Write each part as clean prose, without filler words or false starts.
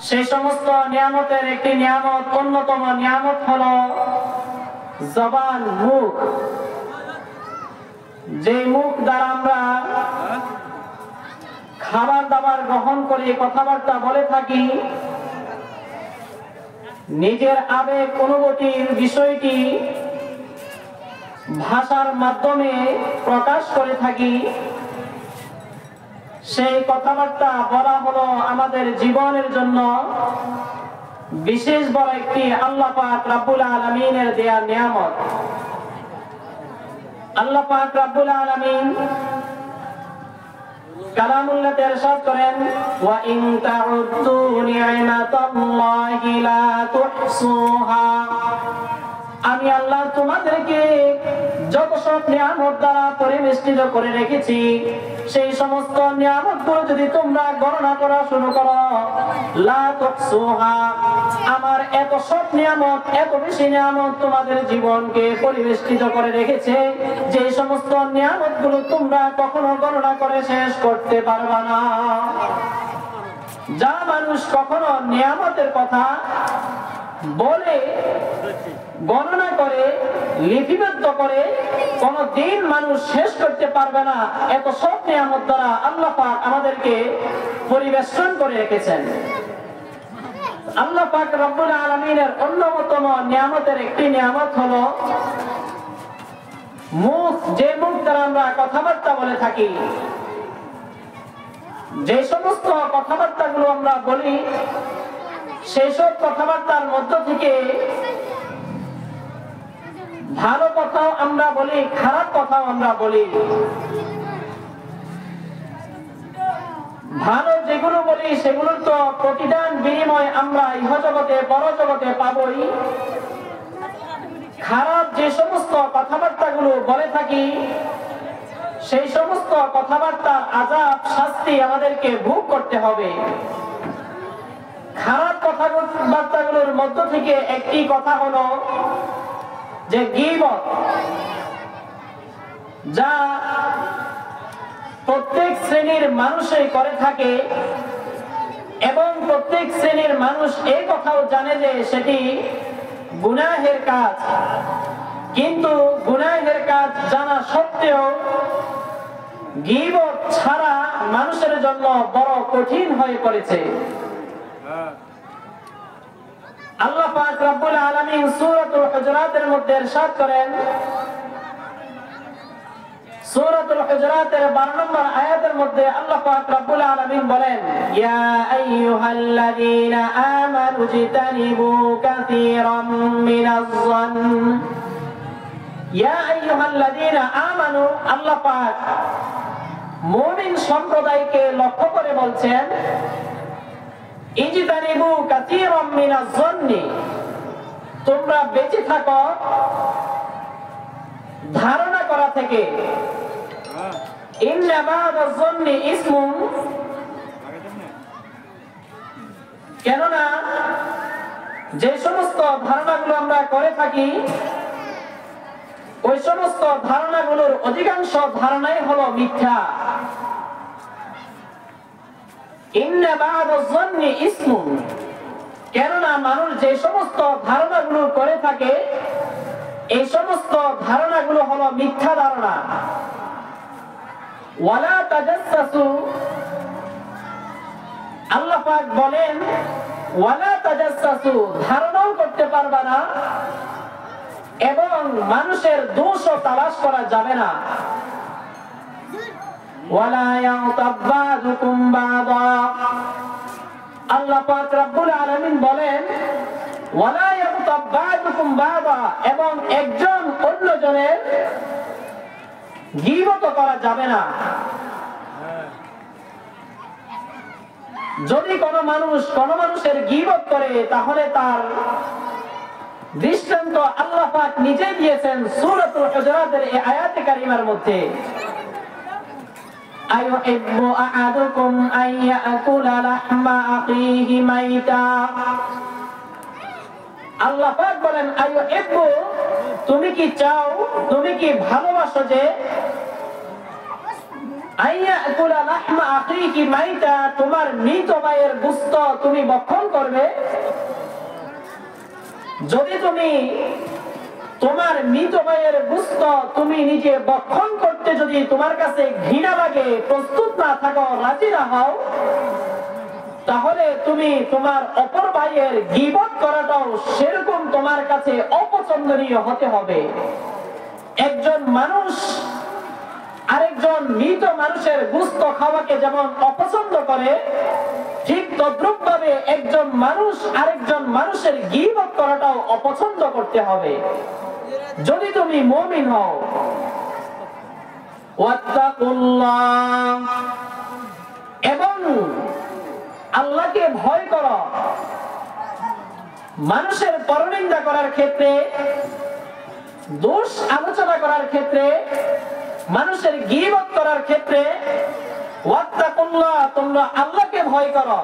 সেই সমস্ত নিয়ামতের একটি নিয়ামত, অন্যতম নিয়ামত হলো জবান, মুখ। যে মুখ দ্বারা আমরা খাবার দাবার গ্রহণ করি, কথাবার্তা বলে থাকি, নিজের আবেগ অনুভূতির বিষয়টি ভাষার মাধ্যমে প্রকাশ করে থাকি, সেই কথাবার্তা বলা হলো আমাদের জীবনের জন্য বিশেষ বড় একটি আল্লাহ পাক রব্বুল আলামিনের দেয়া নিয়ামত। আল্লাহ পাক রব্বুল আলামিন কালামুল্লাহতে ইরশাদ করেন, ওয়া ইন তাউদ্দু নি'মাতাল্লাহি লা তুহসুহা। আমি আল্লাহ তোমাদেরকে যত সব নিয়ামত দ্বারা পরিবেষ্টিত করে রেখেছি, সেই সমস্ত নিয়ামতগুলো যদি তোমরা গণনা করা শুরু করো, লা তুহসুহা, আমার এত সব নিয়ামত, এত বেশি নিয়ামত তোমাদের জীবনকে পরিবেষ্টিত করে রেখেছে, যে সমস্ত নিয়ামতগুলো তোমরা কখনো গণনা করে শেষ করতে পারবে না। যা মানুষ কখনো নিয়ামতের কথা বলে, গণনা করে, লিপিবদ্ধ করে, কোনদিন মানুষ শেষ করতে পারবে না। এত সব নিয়ামত দ্বারা আল্লাহ পাক আমাদেরকে পরিবেশন করে রেখেছেন। আল্লাহ পাক রব্বুল আলামিনের অন্যতম নিয়ামতের একটি নিয়ামত হলো মুখ। যে মুখ দ্বারা আমরা কথাবার্তা বলে থাকি, যে সমস্ত কথাবার্তাগুলো আমরা বলি, সেই সব কথাবার্তার মধ্য থেকে ভালো কথাও আমরা বলি, খারাপ কথাও আমরা বলি। ভালো যেগুলো বলি সেগুলোর তো প্রতিদান বিনিময় আমরা ইহজগতে পরজগতে পাবই। খারাপ যে সমস্ত কথাবার্তাগুলো বলে থাকি, সেই সমস্ত কথাবার্তার আযাব, শাস্তি আমাদেরকে ভোগ করতে হবে। খারাপ কথাবার্তাগুলোর মধ্য থেকে একটি কথা হলো যে গীবত, যা প্রত্যেক শ্রেণীর মানুষই করে থাকে এবং প্রত্যেক শ্রেণীর মানুষ এই কথাও জানে যে সেটি গুনাহের কাজ। কিন্তু গুনাহের কাজ জানা সত্ত্বেও গীবত ছাড়া মানুষের জন্য বড় কঠিন হয়ে পড়েছে। আল্লাহ পাক রব্বুল আলামিন সূরাতুল হুজুরাতের মধ্যে ইরশাদ করেন, সূরাতুল হুজুরাতের 12 নম্বর আয়াতের মধ্যে আল্লাহ পাক রব্বুল আলামিন বলেন, ইয়া আইয়ুহাল্লাযীনা আমানু জিতানিবু কাসীরাম মিনাজ-যন। ইয়া আইয়ুহাল্লাযীনা আমানু, আল্লাহ পাক মুমিন সম্প্রদায়কে লক্ষ্য করে বলছেন, ইজতানিবু কাসীরাম মিনাজ-যন্নি, তোমরা বেঁচে থাকো ধারণা করা থেকে। ইন্না বা'দাজ-যন্নি ইসমুন, কেননা যে সমস্ত ধারণাগুলো আমরা করে থাকি, ওই সমস্ত ধারণাগুলোর অধিকাংশ ধারণাই হলো মিথ্যা। ইন্না বা'দাজ-যন্নি ইসমুন, কেননা মানুষ যে সমস্ত ধারণাগুলো করে থাকে, এই সমস্ত ধারণাগুলো হলো মিথ্যা ধারণা। ওয়ালা তাজাসসু, আল্লাহ পাক বলেন ওয়ালা তাজাসসু, ধারণাও করতে পারবে না এবং মানুষের দোষও তালাশ করা যাবে না। ওয়ালা ইয়াগতাব বা'দুকুম বা'দা, আল্লাহ পাক রব্বুল আলামিন বলেন ওয়ালা ইয়াগতাব বা'দুকুম বা'দা, এবং একজন অন্যজনের গীবত করা যাবে না। যদি কোনো মানুষের গীবত করে, তাহলে তার দৃষ্টান্ত আল্লাহ পাক নিজে দিয়েছেন সূরাতুল হুজুরাতের এই আয়াতে কারিমার মধ্যে। আইয়ুহিব্বু আহাদুকুম আন ইয়াকুলা লাহমা আখিহি মাইতা, আল্লাহ পাক বলেন আইয়ুহিব্বু, তুমি কি চাও, তুমি কি ভালোবাসো যে আইয়াকুলা লাহমা আখিকি মাইতা, তোমার মৃত ভাইয়ের গোশত তুমি ভক্ষণ করবে? যদি তুমি তোমার মৃত ভাইয়ের গোশত তুমি নিজে ভক্ষণ করতে যদি তোমার কাছে ঘৃণা লাগে, প্রস্তুত না থাকো, রাজি না হও, তাহলে তুমি তোমার অপর ভাইয়ের গীবত করাটাও সেরকম তোমার কাছে অপছন্দনীয় হতে হবে। একজন মানুষ আরেকজন মৃত মানুষের গোশত খাওয়াকে যেমন অপছন্দ করে, ঠিক তদ্রূপ ভাবে একজন মানুষ আরেকজন মানুষের গীবত করাটাও অপছন্দ করতে হবে যদি তুমি মুমিন হও। ওয়াত্তাকুল্লাহ, এবং আল্লাহকে ভয় করো। মানুষের পরনিন্দা করার ক্ষেত্রে, দোষ আলোচনা করার ক্ষেত্রে, মানুষের গীবত করার ক্ষেত্রে ওয়াত্তাকুল্লাহ, তোমরা আল্লাহকে ভয় করো।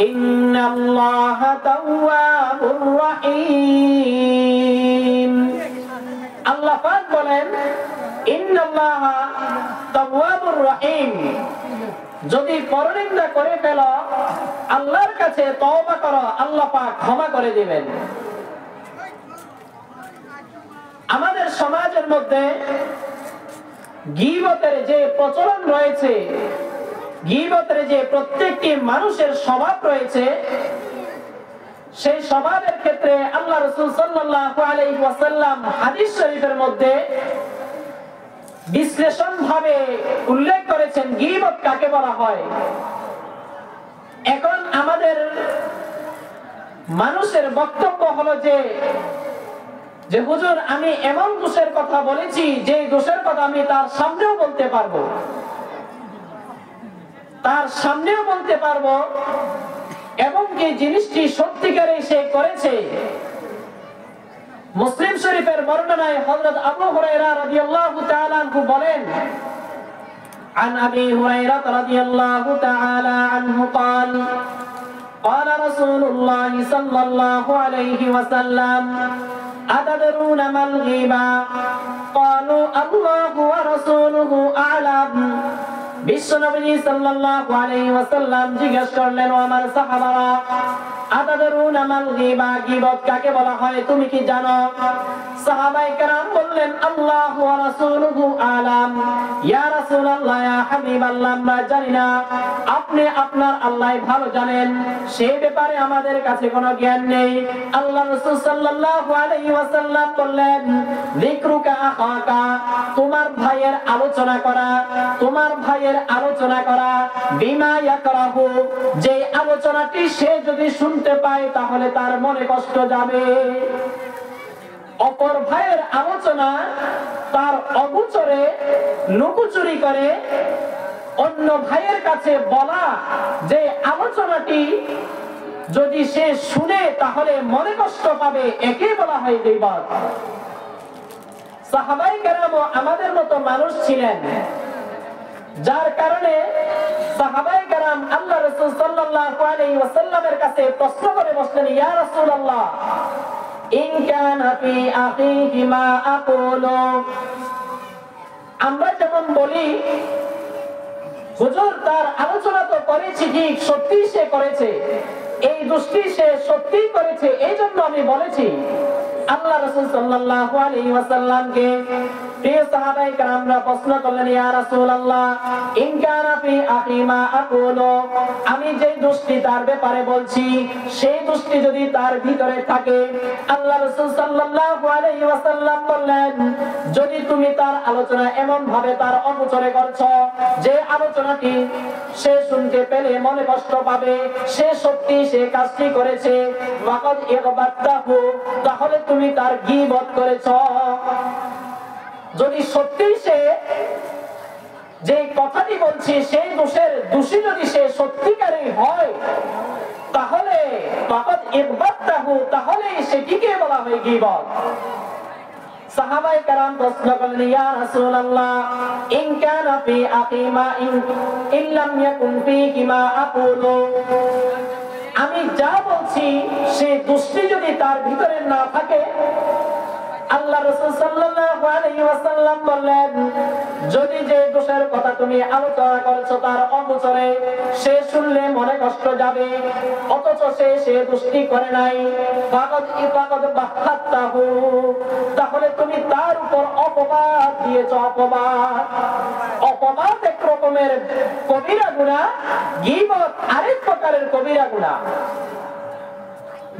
ইন্নাল্লাহা তাওয়াবুর রহিম, আল্লাহ পাক বলেন ইন্নাল্লাহা তাওয়াবুর রহিম, যদি পরনিন্দা করে ফেলো আল্লাহর কাছে তওবা করো, আল্লাহ পাক ক্ষমা করে দিবেন। আমাদের সমাজের মধ্যে গীবতের যে প্রচলন রয়েছে, গীবতের যে প্রত্যেকটি মানুষের স্বভাব রয়েছে, সেই স্বভাবের ক্ষেত্রে আল্লাহ রাসূল সাল্লাল্লাহু আলাইহি ওয়াসাল্লাম হাদিস শরীফের মধ্যে বিশ্লেষণ ভাবে উল্লেখ করেছেন গীবত কাকে বলা হয়। এখন আমাদের মানুষের বক্তব্য হলো যে হুজুর আমি এমন দোষের কথা বলেছি যে দোষের কথা আমি তার সামনেও বলতে পারবো, তার সামনেও বলতে পারবো, এবং কি জিনিসটি সত্যিকারে সে করেছে। মুসলিম শরীফের বর্ণনায় হযরত আবু হুরায়রা রাদিয়াল্লাহু তাআলা আনহু বলেন, عن أبي هريرة رضي الله تعالى عنه قال قال رسول الله صلى الله عليه وسلم أتدرون ما الغيبة قالوا الله ورسوله أعلم। বিশ্বনবী সাল্লাল্লাহু আলাইহি ওয়াসাল্লাম জিজ্ঞেস করলেন, ও আমার সাহাবারা, আতাদরুনা মাল গীবা, গীবত কাকে বলা হয় তুমি কি জানো? সাহাবায়ে কেরাম বললেন, আল্লাহু ওয়া রাসূলুহু আলাম। ইয়া রাসূলুল্লাহ, ইয়া হাবিবাল্লাহ, আমরা জানি না, আপনি আপনার আল্লাহ ভালো জানেন, সেই ব্যাপারে আমাদের কাছে কোনো জ্ঞান নেই। আল্লাহ রাসূল সাল্লাল্লাহু আলাইহি ওয়াসাল্লাম বললেন, যিকরুকা আখাকা, তোমার ভাইয়ের আলোচনা করা, তোমার ভাইয়ের আলোচনা করা, বিমা ইয়াকরাহু, যে আলোচনাটি সে যদি শুনতে পায় তাহলে তার মনে কষ্ট যাবে। অপর ভাইয়ের আলোচনা তার অগোচরে লুকোচুরি করে অন্য ভাইয়ের কাছে বলা, যে আলোচনাটি যদি সে শুনে তাহলে মনে কষ্ট পাবে, একে বলা হয় গীবত। সাহাবায়ে কেরাম আমাদের মতো মানুষ ছিলেন, যার কারণে সাহাবায়ে কেরাম আল্লাহ রাসূল সাল্লাল্লাহু আলাইহি ওয়াসাল্লামের কাছে প্রশ্ন করে বসলেন, ইয়া রাসূলুল্লাহ, ইন কানা ফি আখিহি মা আকুলু, আমরা যেমন বলি হুজুর তার আলোচনা তো করেছি, ঠিক সত্যি সে করেছে, এই দোষটি সে সত্যি করেছে, এই জন্য আমি বলেছি। আল্লাহ রাসূল সাল্লাল্লাহু আলাইহি ওয়াসাল্লামকে প্রিয় সাহাবায়ে কেরামরা প্রশ্ন করলেন, ইয়া রাসূলুল্লাহ, ইন কানা ফি আখি মা আকুলু, আমি যে দোষটি তার ব্যাপারে বলছি সেই দোষটি যদি তার ভিতরে থাকে, আল্লাহ রাসূল সাল্লাল্লাহু আলাইহি ওয়াসাল্লাম বললেন, যদি তুমি তার আলোচনা এমন ভাবে তার অগোচরে করছো যে আলোচনাটি সে শুনতে পেলে মনে কষ্ট পাবে, সে সত্যি সে কাজটি করেছে, ওয়াকাদ ইগবাতাহু, তাহলে তুমি তার গীবত করেছো। যদি সত্যি সে যে কথাটি বলছে সেই দোষের দোষী যদি সে সত্যিকারই হয়, তাহলে ওয়াকাদ ইগবাতাহু, তাহলে সেটিকে বলা হয় গীবত। সাহাবায়ে কেরাম প্রশ্ন করলেন, ইয়া রাসূলুল্লাহ, ইন কানা ফি আখি মা ইন লাম ইয়াকুন ফিহি মা আকুলু, আমি যা বলছি সেই দোষটি যদি তার ভিতরে না থাকে, আল্লাহ রাসূল সাল্লাল্লাহু আলাইহি ওয়াসাল্লাম বললেন, যদি যে দোষের কথা তুমি আলোচনা করেছো তার অগোচরে সে শুনলে মনে কষ্ট যাবে, অথচ সে দোষটি করে নাই, ফাকাদ বাহাত্তাহু, তাহলে তুমি তার উপর অপবাদ দিয়েছো। অপবাদ এক রকমের কবিরা গুনাহ, গীবত আরেক প্রকারের কবিরা গুনাহ।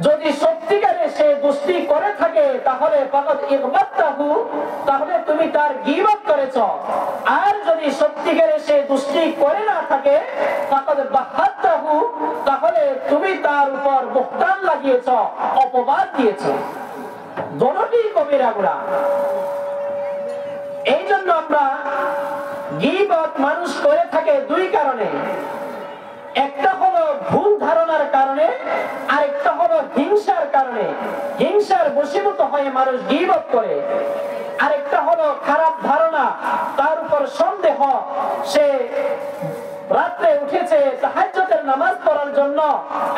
যদি সত্যিকারে সে দোষটি করে থাকে তাহলে ফাকাদ ইগবাত্তাহু, তাহলে তুমি তার গীবত করেছো। আর যদি সত্যিকারে সে দোষটি করে না থাকে ফাকাদ বাহাত্তাহু, তাহলে তুমি তার উপর বুহতান লাগিয়েছো, অপবাদ দিয়েছো। দুটোই কবিরা গুনাহ। এই জন্য আমরা গীবত মানুষ করে থাকে দুই কারণে। একটা হলো ভুল ধারণার কারণে, আর একটা হলো হিংসার কারণে। হিংসার বশীভূত হয়ে মানুষ গীবত করে। আর একটা হলো খারাপ ধারণা, তার উপর সন্দেহ। সে রাতে উঠেছে তাহাজ্জুদের নামাজ পড়ার জন্য,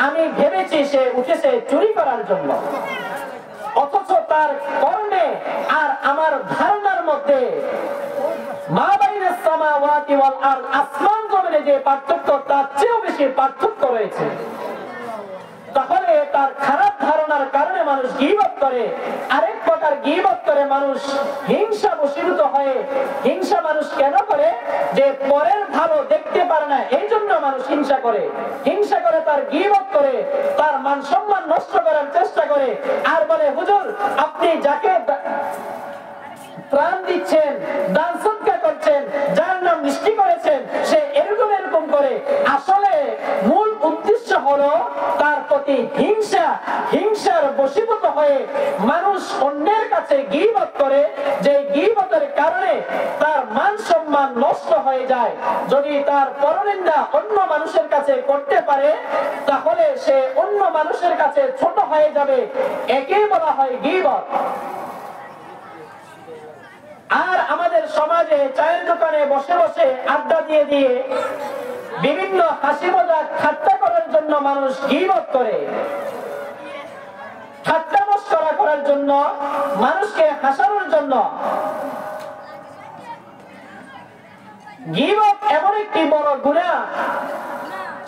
আমি ভেবেছি সে উঠেছে চুরি করার জন্য, অথচ তার কর্মে আর আমার ধারণার মধ্যে মা বাইনাস সামাওয়াতি ওয়াল আরদ, আসমান জমিনে যে পার্থক্য তার চেয়েও বেশি পার্থক্য রয়েছে। তাহলে তার খারাপ ধারণার কারণে মানুষ গীবত করে। আরেক প্রকার গীবত করে মানুষ হিংসা বশীভূত হয়ে। হিংসা মানুষ কেন করে? যে পরের ভালো দেখতে পারে না, এই জন্য মানুষ হিংসা করে। হিংসা করে তার গীবত করে, তার মান সম্মান নষ্ট করার চেষ্টা করে। আর বলে, হুজুর আপনি যাকে প্রাণ দিচ্ছেন, দান সদকা করছেন, যার নাম মিষ্টি করেছেন, সে এরকম এরকম করে। আসলে মূল উদ্দেশ্য হলো তার প্রতি হিংসা। হিংসার বশীভূত হয়ে মানুষ অন্যের কাছে গীবত করে, যে গীবতের কারণে তার মান সম্মান নষ্ট হয়ে যায়। যদি তার পরনিন্দা অন্য মানুষের কাছে করতে পারে তাহলে সে অন্য মানুষের কাছে ছোট হয়ে যাবে। একে বলা হয় গীবত। আর আমাদের সমাজে চায়ের দোকানে বসে বসে আড্ডা দিয়ে দিয়ে বিভিন্ন হাসি মজাক ঠাট্টা করার জন্য মানুষ গীবত করে। ঠাট্টা মশকরা করার জন্য, মানুষকে হাসানোর জন্য। গীবত এমন একটি বড় গুনাহ,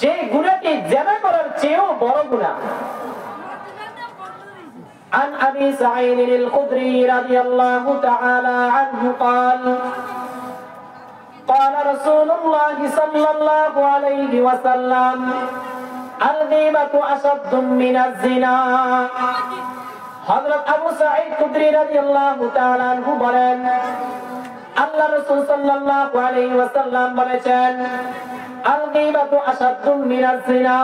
যে গুনাহটি জিনা করার চেয়েও বড় গুনাহ। عن أبي سعيد الخدري رضي الله تعالى عنه قال قال رسول الله صلى الله عليه وسلم الغيبة أشد من الزنا। হযরত আবু সাঈদ খুদরি রাদিয়াল্লাহু তাআলা আনহু বলেন, আল্লাহ রাসূল সাল্লাল্লাহু আলাইহি ওয়াসাল্লাম বলেছেন, আল গীবাতু আশাদ্দু মিনাজ জিনা,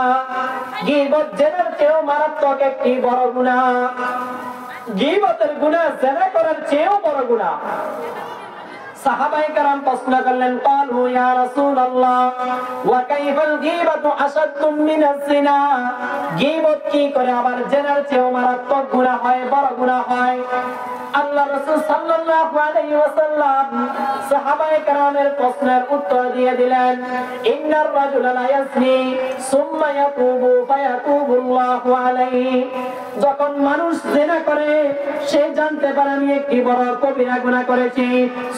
গীবত জিনার চেয়েও মারাত্মক একটি বড় গুনাহ। গীবতের গুনাহ জিনা করার চেয়েও বড় গুনাহ। সাহাবায়ে কেরাম প্রশ্ন করলেন, ক্বালু ইয়া রাসূলুল্লাহ ওয়া কাইফাল গীবাতু আশাদ্দু মিনাজ জিনা, গীবত কি করে আবার জিনার চেয়েও মারাত্মক গুনাহ হয়, বড় গুনাহ হয়? আল্লাহ রাসূল সাল্লাল্লাহু আলাইহি ওয়াসাল্লাম সাহাবায়ে কেরামের প্রশ্নের উত্তর দিয়ে দিলেন, ইন্নার রাজুলা লা ইয়াসনি সুম্মা ইয়াতুবু ফায়াতুবুল্লাহু আলাইহি, যখন মানুষ জিনা করে সে জানতে পারে আমি একটি বড় কবিরা গুনাহ করেছি,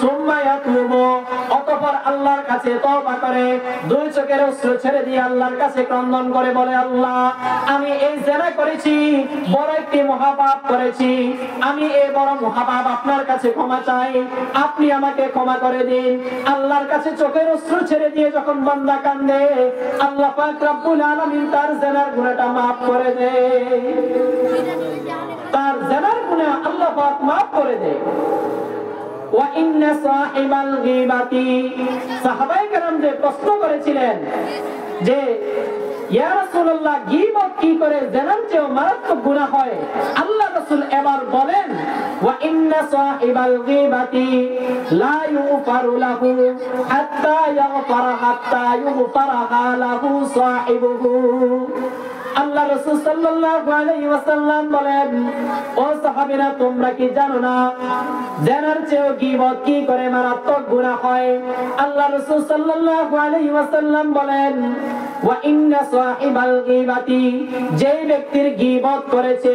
সুম্মা ইয়াতুবু, অতঃপর আল্লাহর কাছে তওবা করে, দুই চোখের অশ্রু ছেড়ে দিয়ে আল্লাহর কাছে ক্রন্দন করে বলে, আল্লাহ আমি এই জিনা করেছি, বড় একটি মহাপাপ করেছি, আমি এই বড় মহাপাপ আপনার কাছে ক্ষমা চাই, আপনি আমাকে ক্ষমা করে দিন। আল্লাহর কাছে চোখের অশ্রু ছেড়ে দিয়ে যখন বান্দা কান্দে, আল্লাহ পাক রব্বুল আলামিন তার জিনার গুনাহটা maaf করে দেয়। তার জিনার গুনাহ আল্লাহ পাক maaf করে দেয়। ওয়া ইন্না সাহিবাল গীবাতি, সাহাবায়ে কেরাম যে প্রশ্ন করেছিলেন যে ইয়া রাসূলুল্লাহ গীবত কি করে জিনার চেয়ে মারাত্মক গুনাহ হয়, আল্লাহ রাসূল এবার বলেন, ওয়া ইন্না সাহিবাল গীবাতি লা ইউফারু লাহু হাত্তা ইউফারাহা লাহু সাহিবুহু। আল্লাহ রাসূল সাল্লাল্লাহু আলাইহি ওয়াসাল্লাম বলেন, ও সাহাবীরা তোমরা কি জানো না জিনার চেয়ে গীবত কি করে মারাত্মক গুনাহ হয়? আল্লাহ রাসূল সাল্লাল্লাহু আলাইহি ওয়াসাল্লাম বলেন, ওয়া ইন্না সাহিবাল গীবাতি, যে ব্যক্তির গীবত করেছে,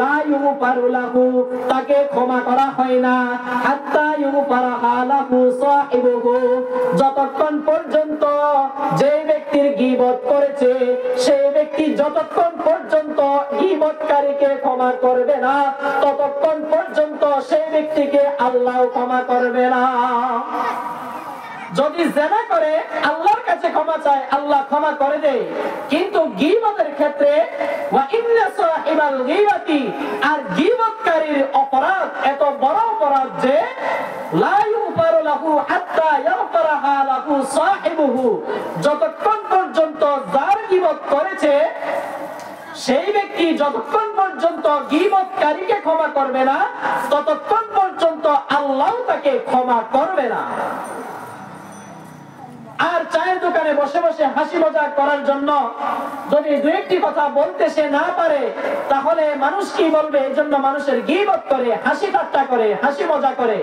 লা ইউগফারু লাহু, তাকে ক্ষমা করা হয় না, হাত্তা ইউগফারা লাহু সাহিবুহু, যতক্ষণ পর্যন্ত যে ব্যক্তির গীবত করেছে সেই ব্যক্তি যতক্ষণ পর্যন্ত গীবতকারীকে ক্ষমা করবে না, ততক্ষণ পর্যন্ত সেই ব্যক্তিকে আল্লাহ ক্ষমা করবে না। যদি জিনা করে আল্লাহর কাছে ক্ষমা চায়, আল্লাহ ক্ষমা করে দেয়, কিন্তু গীবতের ক্ষেত্রে ওয়া ইন্না সাহিবাল গীবাতি, আর গীবতকারীর অপরাধ এত বড় অপরাধ যে লা ইউগফারু লাহু হাত্তা ইয়াগফিরাহা লাহু সাহিবুহু, যতক্ষণ পর্যন্ত যার গীবত করেছে সেই ব্যক্তি যতক্ষণ পর্যন্ত গীবতকারীকে ক্ষমা করবে না, ততক্ষণ পর্যন্ত আল্লাহ তাকে ক্ষমা করবে না। আর চায়ের দোকানে বসে বসে হাসি মজাক করার জন্য যদি দু একটি কথা বলতে সে না পারে, তাহলে মানুষ কি বলবে? এই জন্য মানুষের গীবত করে, হাসি ঠাট্টা করে, হাসি মজা করে।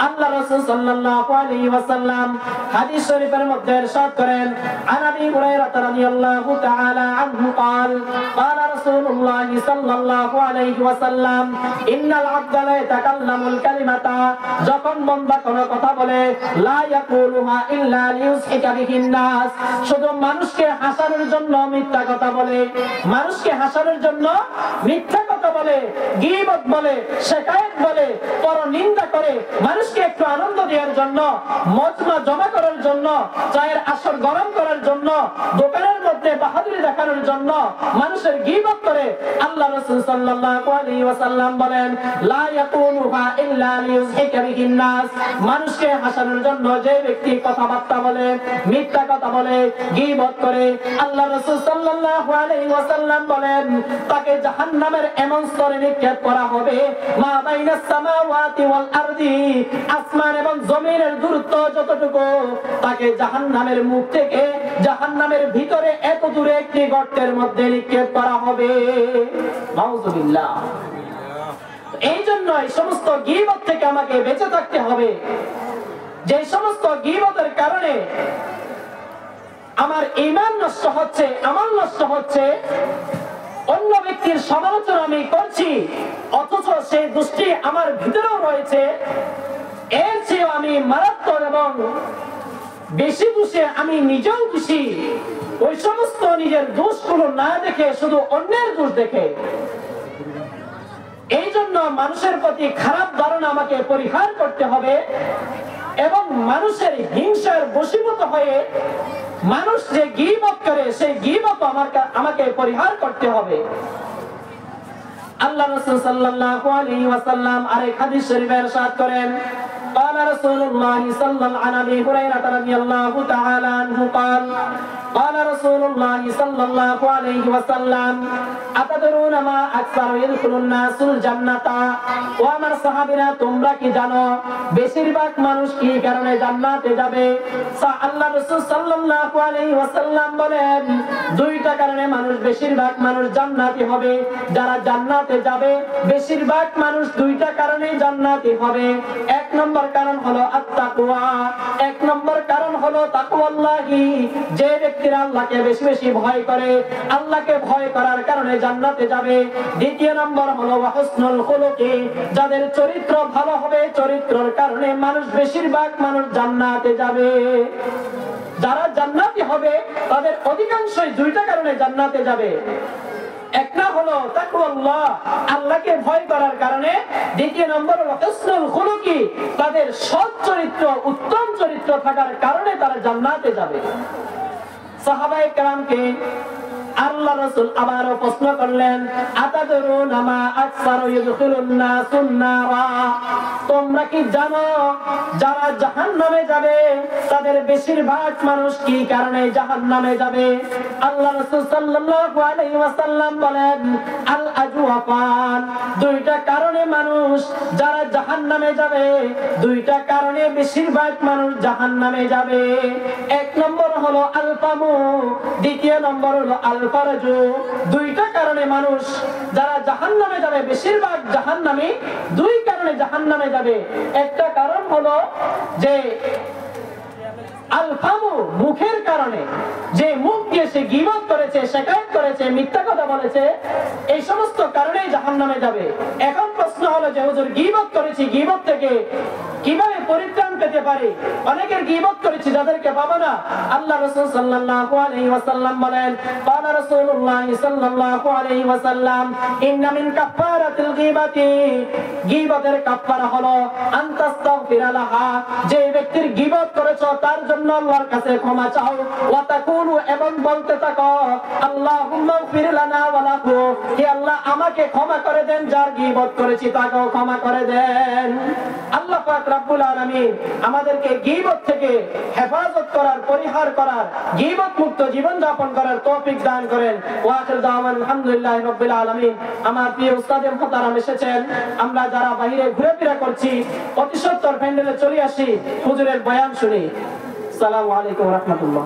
আল্লাহ রাসূল সাল্লাল্লাহু আলাইহি ওয়াসাল্লাম হাদিস শরীফের মধ্যে ইরশাদ করেন, আন আবি হুরায়রা রাদিয়াল্লাহু তাআলা আনহু قال قال رسول الله صلى الله عليه وسلم ان العبد لا يتكلم الكلمه, যখন বান্দা কোনো কথা বলে, লা ইয়াকুলুহা ইল্লা লিয়ুসহিকা বিহিন নাস, শুধু মানুষকে হাসানোর জন্য মিথ্যা কথা বলে, মানুষকে হাসানোর জন্য মিথ্যা কথা বলে, গীবত বলে, শিকায়েত বলে, পরনিন্দা করে, মানুষকে একটু আনন্দ দেওয়ার জন্য, মজমা জমা করার জন্য, চায়ের আসর গরম করার জন্য, দোকানের মধ্যে বাহাদুরি দেখানোর জন্য মানুষের গীবত করে, আল্লাহ রাসূল সাল্লাল্লাহু আলাইহি ওয়াসাল্লাম বলেন, লা ইয়াকুলুহা ইল্লা লিয়ুসহিকা বিহিন নাস, মানুষকে হাসানোর জন্য যে ব্যক্তি কথাবার্তা বলে, মিথ্যা কথা বলে, গীবত করে, আল্লাহ রাসূল সাল্লাল্লাহু আলাইহি ওয়াসাল্লাম বলেন, তাকে জাহান্নামের এমন স্তরে নিক্ষেপ করা হবে, মা বাইনাস সামাওয়াতি ওয়াল আরদি, আসমান এবং জমিনের দূরত্ব যতটুকু, তাকে জাহান্নামের মুখ থেকে জাহান্নামের ভিতরে এত দূরে একটি গর্তের মধ্যে নিক্ষেপ করা হবে। নাউযুবিল্লাহ। এই জন্য এই সমস্ত গীবত থেকে আমাকে বেঁচে থাকতে হবে। যে সমস্ত গীবতের কারণে আমার ঈমান নষ্ট হচ্ছে, আমল নষ্ট হচ্ছে, অন্য ব্যক্তির সমালোচনা আমি করছি, অথচ সেই দোষটি আমার ভিতরেও রয়েছে, এর চেয়েও আমি মারাত্মক এবং বেশি দোষে আমি নিজেও দোষী, ওই সমস্ত নিজের দোষগুলো না দেখে শুধু অন্যের দোষ দেখে। এই জন্য মানুষের প্রতি খারাপ ধারণা আমাকে পরিহার করতে হবে এবং মানুষের হিংসার বশীভূত হয়ে মানুষ যে গীবত করে সেই গীবত আমাকে পরিহার করতে হবে। আল্লাহ রাসূল সাল্লাল্লাহু আলাইহি ওয়াসাল্লাম আরেক হাদিস শরীফে ইরশাদ করেন, قال رسول الله صلى الله عن ابي هريره رضي الله تعالى عنه قال قال رسول الله صلى الله عليه وسلم أتدرون ما أكثر يدخل الناس الجنة, ও আমার সাহাবীরা তোমরা কি জানো বেশিরভাগ মানুষ কি কারণে জান্নাতে যাবে? আল্লাহ রাসূল সাল্লাল্লাহু আলাইহি ওয়াসাল্লাম বলেন, দুইটা কারণে মানুষ, বেশিরভাগ মানুষ জান্নাতি হবে। যারা জান্নাতে যাবে বেশিরভাগ মানুষ দুইটা কারণেই জান্নাতি হবে। এক নম্বর কারণ হলো আত-তাকওয়া, এক নম্বর কারণ হলো তাকওয়াল্লাহি, যে ব্যক্তিরা আল্লাহকে বেশি বেশি ভয় করে, আল্লাহকে ভয় করার কারণে জান্নাতে যাবে। দ্বিতীয় নম্বর হলো হুসনুল খুলুকি, যাদের চরিত্র ভালো হবে, চরিত্রের কারণে মানুষ, বেশিরভাগ মানুষ জান্নাতে যাবে। যারা জান্নাতি হবে তাদের অধিকাংশই দুইটা কারণে জান্নাতে যাবে। একটা হলো তাকওয়াল্লাহ, আল্লাহকে ভয় করার কারণে, দ্বিতীয় নম্বর হলো হুসনুল খুলুকি, তাদের সৎ চরিত্র, উত্তম চরিত্র থাকার কারণে তারা জান্নাতে যাবে। সাহাবায়ে কেরামকে আল্লাহ রাসূল আবারও প্রশ্ন করলেন, আতাদরুনা মা আকসারু ইদখিলুন নাসুন নারা, তোমরা কি জানো যারা জাহান্নামে যাবে তাদের বেশিরভাগ মানুষ কি কারণে জাহান্নামে যাবে? আল্লাহ রাসূল সাল্লাল্লাহু আলাইহি ওয়াসাল্লাম বলেন, আল আজওয়াফান, দুইটা কারণে মানুষ যারা জাহান্নামে যাবে, দুইটা কারণে বেশিরভাগ মানুষ জাহান্নামে যাবে। এক নম্বর হলো আল ফামু, দ্বিতীয় নম্বর হলো আল ফারজু। দুইটা কারণে মানুষ যারা জাহান্নামে যাবে, বেশিরভাগ জাহান্নামী, দুই কারণে জাহান্নামে যাবে। একটা কারণ হলো যে আল ফামু মুখের কারণে, যে মুখ দিয়ে সে গীবত করেছে, শিকায়ত করেছে, মিথ্যা কথা বলেছে, এই সমস্ত কারণেই জাহান্নামে যাবে। এখন প্রশ্ন হলো যে হুজুর গীবত করেছি, গীবত থেকে কিভাবে পরিত্রাণ পেতে পারি? অনেকের গীবত করেছি যাদেরকে পাবো না। আল্লাহ রাসূল সাল্লাল্লাহু আলাইহি ওয়াসাল্লাম বলেন, ক্বালা রাসূলুল্লাহ সাল্লাল্লাহু আলাইহি ওয়াসাল্লাম, ইন্না মিন কাফারাতিল গীবাতি, গীবতের কাফারা হলো আন তাস্তাগফিরা লাহা, যে ব্যক্তির গীবত করেছো তার জন্য আল্লাহর কাছে ক্ষমা চাও, ওয়া তাকুলু, এবং বলতে থাকো, আল্লাহুম্মা গফির লানা ওয়া লাহু, হে আল্লাহ আমাকে ক্ষমা করে দেন, যার গীবত করেছি তাকেও ক্ষমা করে দেন। আল্লাহ পাক রব্বুল আলামিন আমাদেরকে গীবত থেকে হেফাজত করার, পরিহার করার, গীবত মুক্ত জীবন যাপন করার তৌফিক দান করেন। ওয়া আখির দাওয়ানা আলহামদুলিল্লাহি রাব্বিল আলামিন। আমার প্রিয় উস্তাদ মুহতারাম এসেছেন, আমরা যারা বাইরে ঘুরেফেরা করছি অতি সত্বর প্যান্ডেলে চলে আসি হুজুরের বয়ান শুনি। আসসালামু আলাইকুম ওয়া রাহমাতুল্লাহ।